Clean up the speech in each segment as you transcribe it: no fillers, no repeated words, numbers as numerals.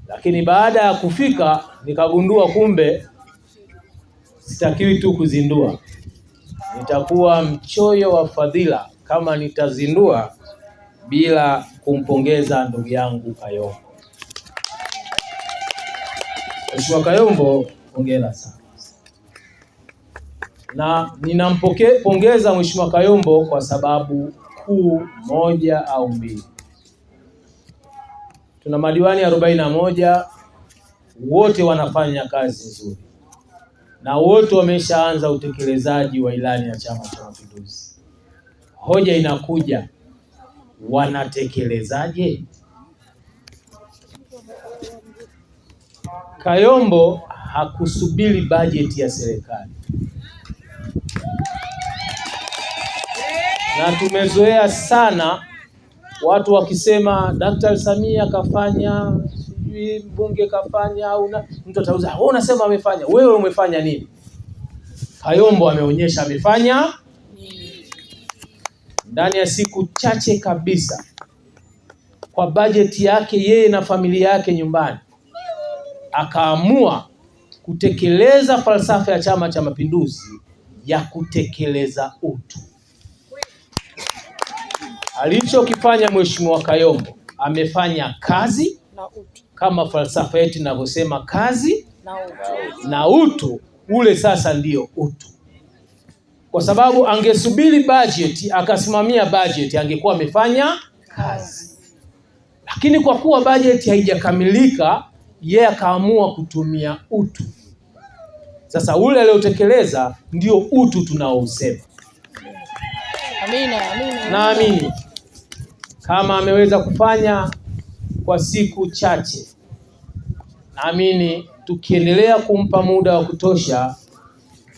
Lakini baada ya kufika nikagundua kumbe sitakiwi tu kuzindua, nitakuwa mchoyo wa fadhila kama nitazindua bila kumpongeza ndugu yangu Kayombo. Mheshimiwa Kayombo, hongera sana. Na ninampongeza Mheshimiwa Kayombo kwa sababu kuu moja au mbili. Tuna madiwani 41, wote wanafanya kazi nzuri na wote wameshaanza utekelezaji wa ilani ya Chama cha Mapinduzi. Hoja inakuja, wanatekelezaje? Kayombo hakusubiri bajeti ya serikali, na tumezoea sana watu wakisema Daktari Samia kafanya, sijui mbunge kafanya, au mtu atauza, wewe unasema amefanya, wewe umefanya nini? Kayombo ameonyesha amefanya ndani ya siku chache kabisa. Kwa bajeti yake yeye na familia yake nyumbani, akaamua kutekeleza falsafa ya Chama cha Mapinduzi ya kutekeleza utu. Alichokifanya Mheshimiwa Kayombo, amefanya kazi na utu, kama falsafa yetu inavyosema, kazi na utu. Ule sasa ndio utu, kwa sababu angesubiri bajeti akasimamia bajeti angekuwa amefanya kazi. Lakini kwa kuwa bajeti haijakamilika, yeye akaamua kutumia utu. Sasa ule aliotekeleza ndio utu tunaousema. Amina. Naamini kama ameweza kufanya kwa siku chache, naamini tukiendelea kumpa muda wa kutosha,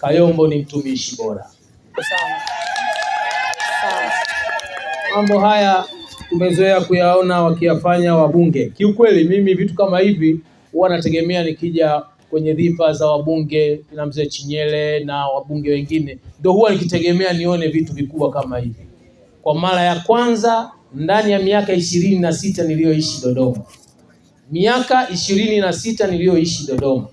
Kayombo ni mtumishi bora. Mambo haya tumezoea kuyaona wakiyafanya wabunge. Kiukweli mimi vitu kama hivi huwa nategemea nikija kwenye dhifa za wabunge na mzee Chinyele na wabunge wengine, ndio huwa nikitegemea nione vitu vikubwa kama hivi. Kwa mara ya kwanza ndani ya miaka 26 niliyoishi Dodoma, miaka 26 niliyoishi Dodoma,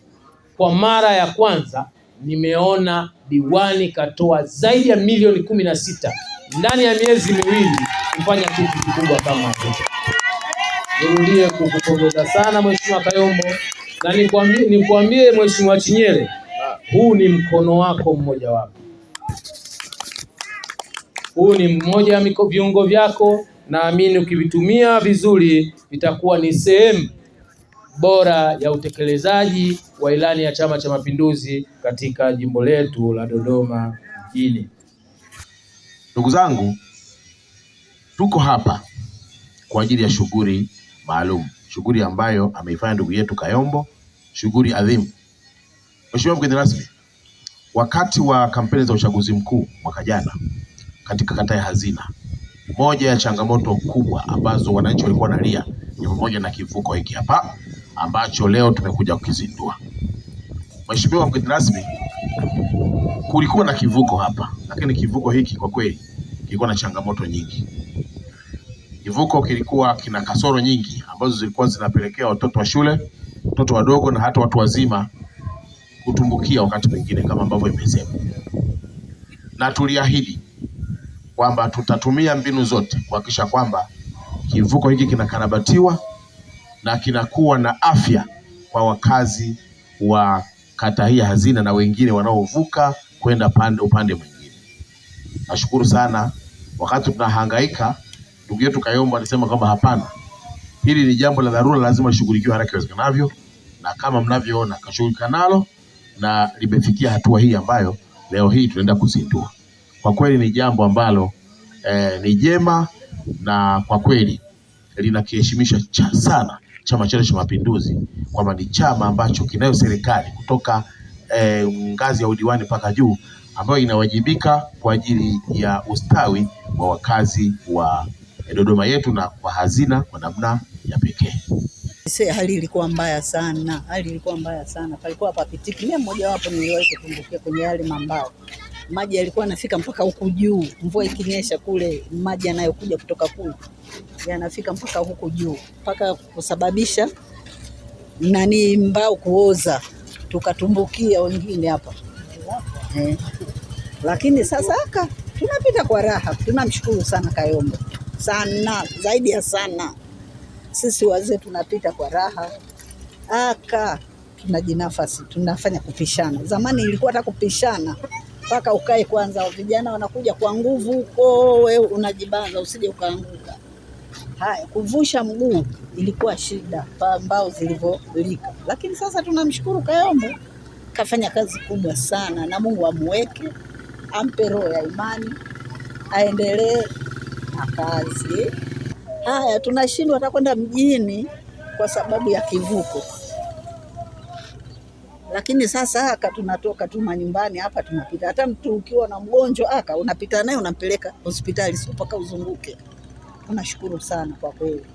kwa mara ya kwanza nimeona diwani katoa zaidi ya milioni 16 ndani ya miezi miwili kufanya kitu kikubwa kama hicho. Nirudie kukupongeza sana Mheshimiwa Kayombo, na nikwambie Mheshimiwa Chinyele, huu ni mkono wako mmoja wapo. Huu ni mmoja wa viungo vyako, naamini ukivitumia vizuri itakuwa ni sehemu bora ya utekelezaji wa ilani ya Chama cha Mapinduzi katika jimbo letu la Dodoma mjini. Ndugu zangu, tuko hapa kwa ajili ya shughuli maalum, shughuli ambayo ameifanya ndugu yetu Kayombo, shughuli adhimu. Mheshimiwa mgeni rasmi, wakati wa kampeni za uchaguzi mkuu mwaka jana katika kata ya Hazina, moja ya changamoto kubwa ambazo wananchi walikuwa wanalia ni pamoja na kivuko hiki hapa ambacho leo tumekuja kukizindua. Mheshimiwa mgeni rasmi, kulikuwa na kivuko hapa, lakini kivuko hiki kwa kweli kilikuwa na changamoto nyingi. Kivuko kilikuwa kina kasoro nyingi ambazo zilikuwa zinapelekea watoto wa shule, watoto wadogo na hata watu wazima kutumbukia wakati mwingine kama ambavyo imesema. Na tuliahidi kwamba tutatumia mbinu zote kuhakikisha kwamba kivuko hiki kinakarabatiwa na kinakuwa na afya kwa wakazi wa kata hii Hazina na wengine wanaovuka kwenda upande mwingine. Nashukuru sana, wakati tunahangaika ndugu yetu Kayombo alisema kwamba hapana, hili ni jambo la dharura, lazima lishughulikiwe haraka iwezekanavyo, na kama mnavyoona kashughulika nalo na limefikia hatua hii ambayo leo hii tunaenda kuzindua. Kwa kweli ni jambo ambalo ni jema, na kwa kweli linakiheshimisha sana Chama chetu cha Mapinduzi, kwamba ni chama ambacho kinayo serikali kutoka ngazi ya udiwani mpaka juu, ambayo inawajibika kwa ajili ya ustawi wa wakazi wa Dodoma yetu na kwa Hazina kwa namna ya pekee. Hali ilikuwa mbaya sana, palikuwa papitiki. Mimi mmoja wapo niliwahi kutumbukia kwenye yale mambao. Maji yalikuwa yanafika mpaka huku juu. Mvua ikinyesha kule, maji yanayokuja kutoka kule yanafika mpaka huku juu, mpaka kusababisha nani mbao kuoza, tukatumbukia wengine hapa lakini sasa tunapita kwa raha. Tunamshukuru sana Kayombo sana, zaidi ya sana. Sisi wazee tunapita kwa raha, tunajinafasi, tunafanya kupishana. Zamani ilikuwa hata kupishana mpaka ukae kwanza, vijana wanakuja kwa nguvu huko, wewe unajibanza usije ukaanguka. Haya, kuvusha mguu ilikuwa shida mbao zilivyolika, lakini sasa tunamshukuru Kayombo, kafanya kazi kubwa sana, na Mungu amuweke, ampe roho ya imani, aendelee na kazi. Haya, tunashindwa hata kwenda mjini kwa sababu ya kivuko, lakini sasa tunatoka tu manyumbani hapa, tunapita. Hata mtu ukiwa na mgonjwa unapita naye unampeleka hospitali, sio mpaka uzunguke. Tunashukuru sana kwa kweli.